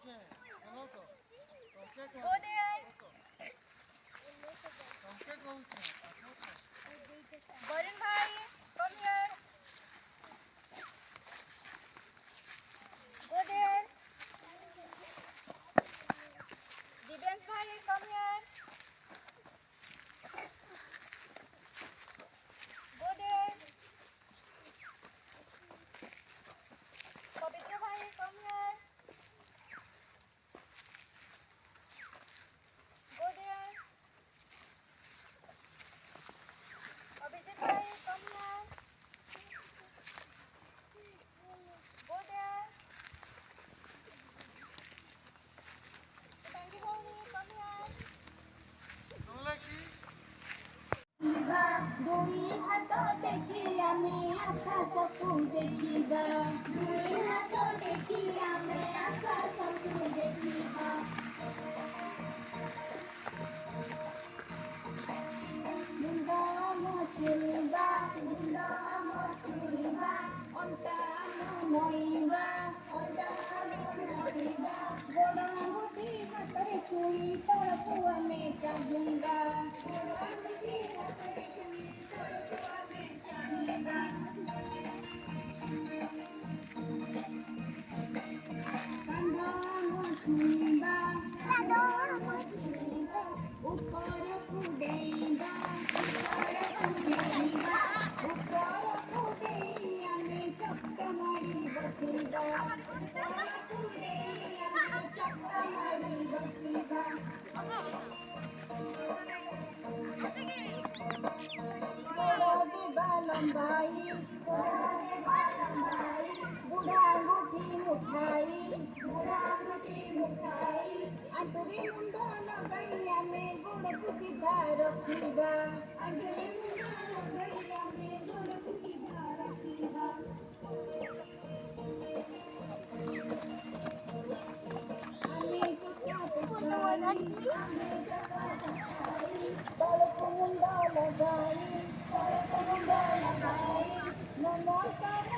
Go there. Varun bhai, come here. Go there. Divyans bhai, come here. Go there. Pavitra bhai, come here. Go there. Abhijit bhai, come here. Go there. Tangi bhai, come here. ଦୁଇ ହାତ ଟେକି ଆମେ ଆକାଶକୁ ଦେଖିବା ଦୁଇ ହାତ ଟେକି ଆମେ ଆକାଶକୁ ଦେଖିବା ମୁଣ୍ଡ ମଛୁଇବା ଅଣ୍ଟା ନଇଁବା ଗୋଡ଼ ଗୋଟି ହାତରେ ଛୁଇଁ ତଳକୁ ଆମେ ଚାହିଁବା ଉପରକୁ ଡେଇଁବା ଉପରକୁ ଡେଇଁ ଆମେ ଚକ ମାଡ଼ି ବସିବା ଉପରକୁ ଡେଇଁ ଆମେ ଚକ ମାଡ଼ି ବସିବା ଗୋଡ଼ ଦେବା ଲମ୍ବାଇ ବୁଢ଼ା ଆଙ୍ଗୁଠି ମୁଠାଇ ଆଣ୍ଠୁରେ ମୁଣ୍ଡ ଲଗାଇ ଆମେ ଗୋଡ଼କୁ ସିଧା ରଖିବା ଆଣ୍ଠୁରେ ମୁଣ୍ଡ ଲଗାଇ ଆମେ ଗୋଡ଼କୁ ସିଧା ରଖିବା ଆମେ ତଳକୁ ମୁଣ୍ଡ ଲଗାଇ ନମସ୍କାର